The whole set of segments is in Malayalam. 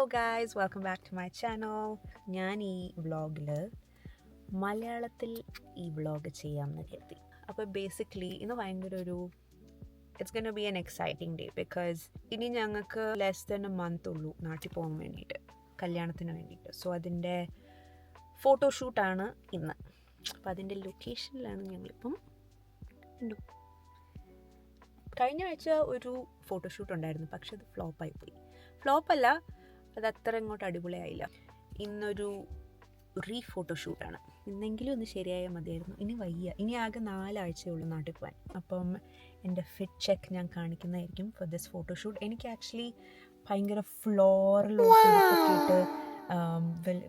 Hello guys, welcome back to my channel. ഞാൻ ഈ വ്ളോഗിൽ മലയാളത്തിൽ ഈ വ്ളോഗ് ചെയ്യാമെന്ന് കരുതി. അപ്പോൾ ബേസിക്കലി ഇന്ന് ഭയങ്കര it's gonna B an exciting day because ഇനി ഞങ്ങൾക്ക് ലെസ് ദൻ എ മന്ത് ഉള്ളൂ നാട്ടിൽ പോകാൻ വേണ്ടിയിട്ട്, കല്യാണത്തിന് വേണ്ടിയിട്ട്. സോ അതിൻ്റെ ഫോട്ടോഷൂട്ടാണ് ഇന്ന്. അപ്പോൾ അതിൻ്റെ ലൊക്കേഷനിലാണ് ഞങ്ങളിപ്പം. കഴിഞ്ഞ ആഴ്ച ഒരു ഫോട്ടോഷൂട്ട് ഉണ്ടായിരുന്നു, പക്ഷെ അത് ഫ്ലോപ്പായിപ്പോയി. ഫ്ലോപ്പല്ല, അത് അത്ര ഇങ്ങോട്ട് അടിപൊളിയായില്ല. ഇന്നൊരു ഫോട്ടോഷൂട്ടാണ്. ഇന്നെങ്കിലും ഒന്ന് ശരിയായാൽ മതിയായിരുന്നു. ഇനി വയ്യ, ഇനി ആകെ 4 ആഴ്ചയുള്ളൂ നാട്ടിൽ പോകാൻ. അപ്പം എൻ്റെ ഫിറ്റ് ചെക്ക് ഞാൻ കാണിക്കുന്നതായിരിക്കും ഫോർ ദിസ് ഫോട്ടോഷൂട്ട്. എനിക്ക് ആക്ച്വലി ഭയങ്കര ഫ്ലോറൽ ഉടുപ്പൊക്കെ ഇട്ട്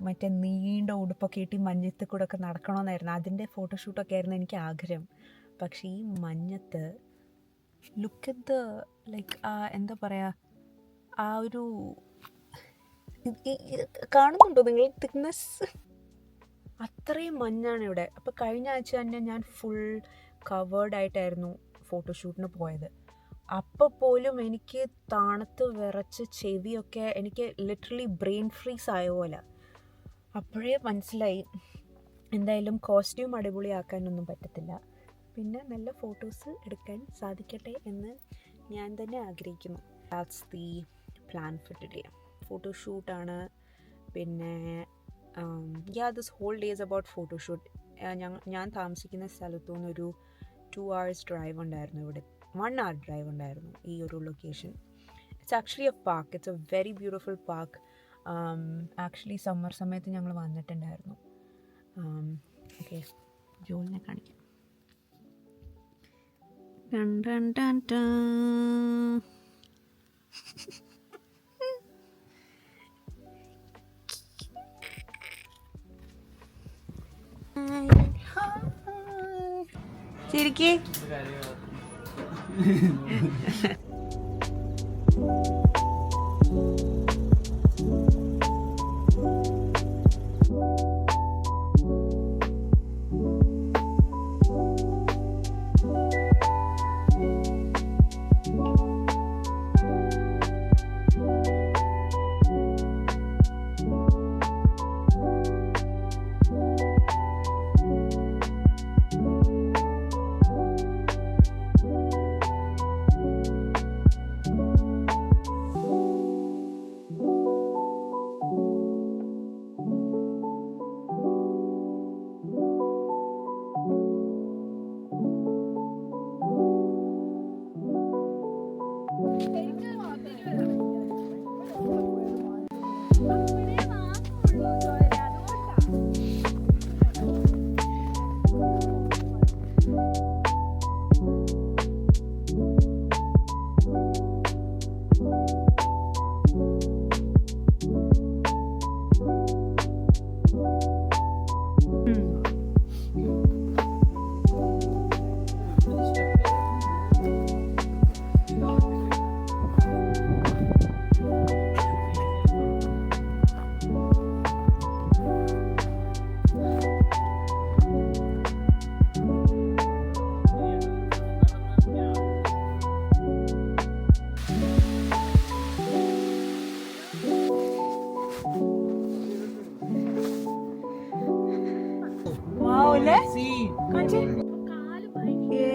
മറ്റേ നീണ്ട ഉടുപ്പൊക്കെ ഇട്ട് മഞ്ഞത്ത് കൂടെ ഒക്കെ നടക്കണമെന്നായിരുന്നു. അതിൻ്റെ ഫോട്ടോഷൂട്ടൊക്കെ ആയിരുന്നു എനിക്ക് ആഗ്രഹം. പക്ഷേ ഈ മഞ്ഞത്ത് ലുക്ക് അറ്റ് ദ ലൈക്ക് എന്താ പറയുക, ആ ഒരു കാണുന്നുണ്ടോ നിങ്ങൾ? തിക്നെസ് അത്രയും മഞ്ഞാണ് ഇവിടെ. അപ്പോൾ കഴിഞ്ഞ ആഴ്ച തന്നെ ഞാൻ ഫുൾ കവേർഡ് ആയിട്ടായിരുന്നു ഫോട്ടോഷൂട്ടിന് പോയത്. അപ്പോൾ പോലും എനിക്ക് തണുത്ത് വിറച്ച് ചെവിയൊക്കെ എനിക്ക് ലിറ്ററലി ബ്രെയിൻ ഫ്രീസ് ആയ പോലെ. അപ്പോഴേ മനസ്സിലായി എന്തായാലും കോസ്റ്റ്യൂം അടിപൊളിയാക്കാനൊന്നും പറ്റത്തില്ല. പിന്നെ നല്ല ഫോട്ടോസ് എടുക്കാൻ സാധിക്കട്ടെ എന്ന് ഞാൻ തന്നെ ആഗ്രഹിക്കുന്നു. That's the plan for today. ഫോട്ടോഷൂട്ടാണ്. പിന്നെ this whole day is about photoshoot. ഞാൻ താമസിക്കുന്ന സ്ഥലത്തു നിന്നൊരു 2 hours ഡ്രൈവ് ഉണ്ടായിരുന്നു. ഇവിടെ 1 hour ഡ്രൈവ് ഉണ്ടായിരുന്നു ഈ ഒരു location. It's actually A park. It's A very beautiful park. Actually summer സമയത്ത് ഞങ്ങൾ വന്നിട്ടുണ്ടായിരുന്നു. ഓക്കെ, ജോലിനെ കാണിക്കാം. ശരിക്ക്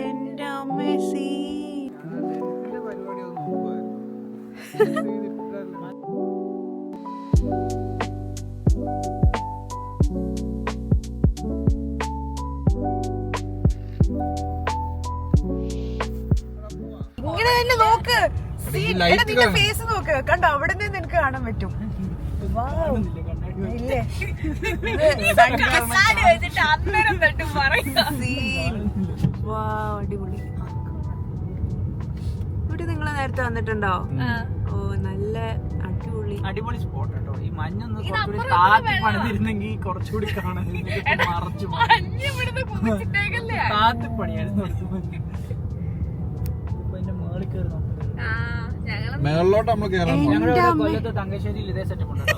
എന്റെ അമ്മ സീ ഇങ്ങനെ തന്നെ നോക്ക്. നിന്റെ ഫേസ് നോക്ക്, കണ്ടോ? അവിടെ നിന്ന് എനിക്ക് കാണാൻ പറ്റും. ഇല്ലേ, അടിപൊളി. ഇവിടെ നിങ്ങൾ നേരത്തെ വന്നിട്ടുണ്ടോ? ഓ, നല്ല അടിപൊളി സ്പോട്ട് കേട്ടോ. ഈ മഞ്ഞൊന്ന് താത്തി പണിതിരുന്നെങ്കിൽ കുറച്ചുകൂടി കാണാൻ മറച്ചു താത്തിപ്പണിയായിരുന്നു. മേളിൽ കയറി നോക്കുന്നത് മേളിലോട്ട് നമ്മൾ കൊല്ലത്ത് തങ്കശ്ശേരിയിൽ ഇതേ സെറ്റപ്പ് ഉണ്ടോ?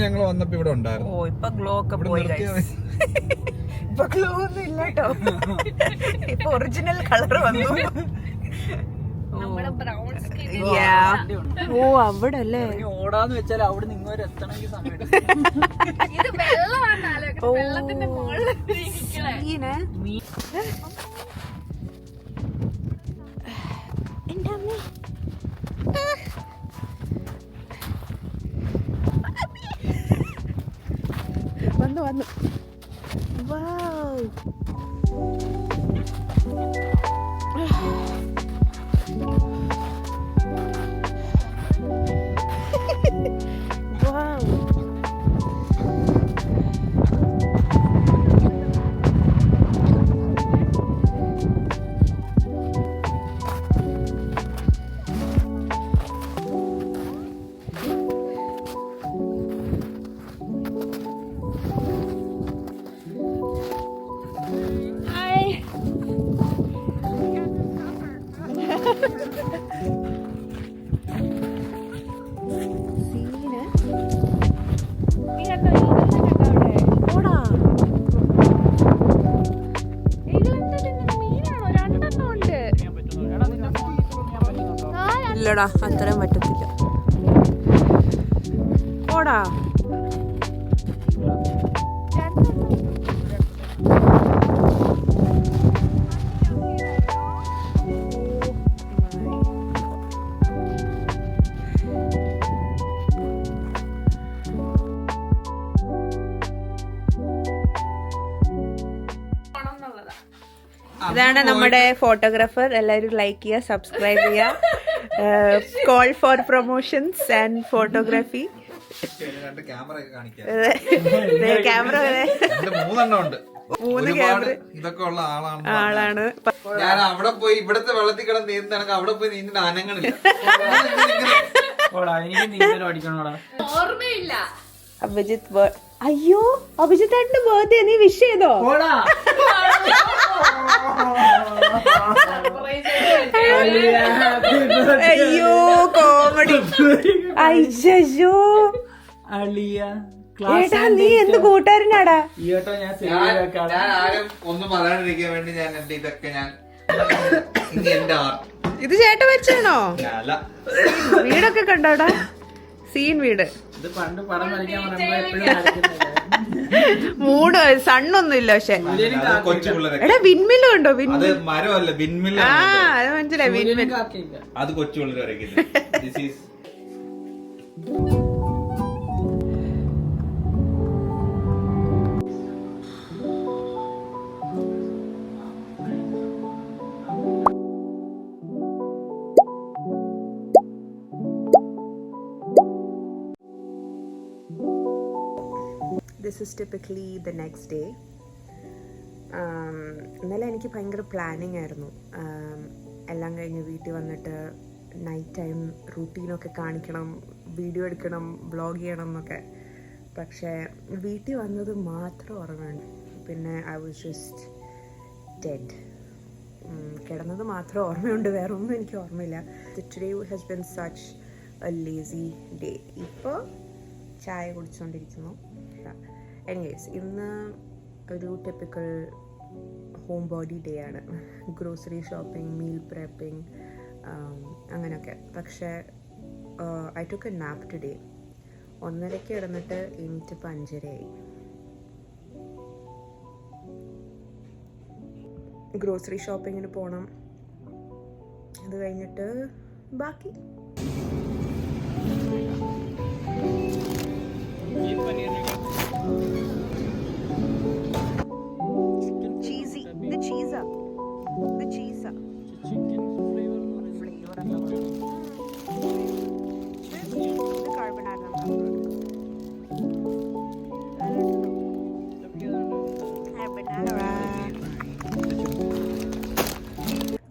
ഞങ്ങൾ വന്നപ്പോ ഇവിടെ ഉണ്ടായിരുന്നു. ഓ, ഇപ്പൊ ഗ്ലോ ഒക്കെ പോയി. ഇപ്പൊ ഗ്ലോ ഒന്നും ഇല്ല കേട്ടോ. ഇപ്പൊ ഒറിജിനൽ കളർ വന്നു. ഓ അവിടെ അല്ലേ ഓടാന്ന് വെച്ചാൽ അവിടെ നിങ്ങൾ എത്തണമെങ്കിൽ സമയം വന്നു വന്നു. ഇല്ലടാ അത്രയും പറ്റത്തില്ല. ഓടാ ഇതാണ് നമ്മുടെ ഫോട്ടോഗ്രാഫർ. എല്ലാവരും ലൈക്ക് ചെയ്യുക, സബ്സ്ക്രൈബ് ചെയ്യുക. Call for promotions and photography. Camera മൂന്നെണ്ണം ഉണ്ട്. 3 ക്യാമറ ഇതൊക്കെ ഉള്ള ആളാണ്. ഞാൻ അവിടെ പോയി ഇവിടത്തെ വെള്ളത്തിൽ കിടന്ന് നീന്താണെങ്കിൽ അവിടെ പോയി നീന്തിന്റെ അനങ്ങളില്ല. ഓർമ്മയില്ല. അഭിജിത്ത് അയ്യോ അഭിജിത്ത് ഏട്ടന്റെ ബർത്ത്ഡേ നീ വിഷ് ചെയ്തോ? അയ്യോ കോമഡി. അയ്യോ ഏട്ടാ നീ എന്ത് കൂട്ടുകാരനാടാ. ഞാൻ ആരും ഒന്നും പറയാണ്ടിരിക്കാൻ വേണ്ടി ഞാൻ എന്റെ ഇതൊക്കെ ഞാൻ എന്റെ ഇത് ചേട്ടൻ വെച്ചാണോ? അല്ല വീടൊക്കെ കണ്ടോടാ? സീൻ വീട്. മൂട് സണ്ണൊന്നും ഇല്ല. പക്ഷെ കൊച്ചു പിള്ളേരെ എടാ വിൻമില്ലും ഉണ്ടോ? അത് മരമല്ല വിൻമില്ല. ആ അത് മനസ്സിലായി. വിൻമിൽ അത് കൊച്ചു പിള്ളേർ വരയ്ക്കുന്നത്. This is typically the next day. ഇന്നലെ എനിക്ക് ഭയങ്കര പ്ലാനിങ് ആയിരുന്നു. എല്ലാം കഴിഞ്ഞ് വീട്ടിൽ വന്നിട്ട് നൈറ്റ് ടൈം റൂട്ടീനൊക്കെ കാണിക്കണം, വീഡിയോ എടുക്കണം, വ്ളോഗ് ചെയ്യണം എന്നൊക്കെ. പക്ഷേ വീട്ടിൽ വന്നത് മാത്രം ഓർമ്മയുണ്ട്. പിന്നെ ഐ വാസ് ജസ്റ്റ് ഡെഡ്. കിടന്നത് മാത്രം ഓർമ്മയുണ്ട്, വേറെ ഒന്നും എനിക്ക് ഓർമ്മയില്ല. Today has been such A lazy day. ഇപ്പോൾ ചായ കുടിച്ചുകൊണ്ടിരിക്കുന്നു. എനിവേസ് ഇന്ന് ഒരു ടിപ്പിക്കൽ ഹോം ബോഡി ഡേ ആണ്. ഗ്രോസറി ഷോപ്പിംഗ്, മീൽ പ്രെപ്പിംഗ്, അങ്ങനെയൊക്കെ. പക്ഷേ I took A nap today. 1:30 കിടന്നിട്ട് എനിക്ക് 5:30 ഗ്രോസറി ഷോപ്പിങ്ങിന് പോകണം. അത് കഴിഞ്ഞിട്ട് ബാക്കി. Cheesy, the cheese up, the cheese up. Flavor the carbonara.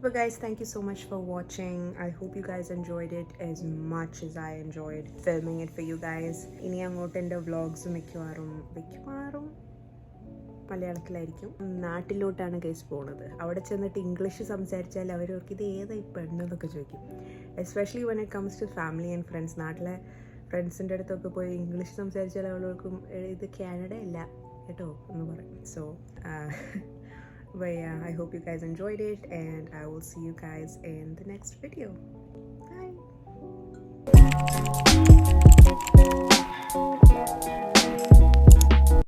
But guys, thank you so much for watching. I hope you guys enjoyed it as much as I enjoyed filming it for you guys. ഇനി അങ്ങോട്ട് എൻ്റെ വ്ളോഗ്സ് മിക്കവാറും മലയാളത്തിലായിരിക്കും. നാട്ടിലോട്ടാണ് ഗൈസ് പോണത്. അവിടെ ചെന്നിട്ട് ഇംഗ്ലീഷ് സംസാരിച്ചാൽ അവർക്ക് ഇത് ഏതാ ഈ പെണ്ണെന്നൊക്കെ ചോദിക്കും. Especially when it comes to family and friends. നാട്ടിലെ ഫ്രണ്ട്സിൻ്റെ അടുത്തൊക്കെ പോയി ഇംഗ്ലീഷ് സംസാരിച്ചാൽ അവൾക്കും ഇത് കാനഡ അല്ല കേട്ടോ എന്ന് പറയും. So But yeah, I hope you guys enjoyed it, and I will see you guys in the next video. Bye.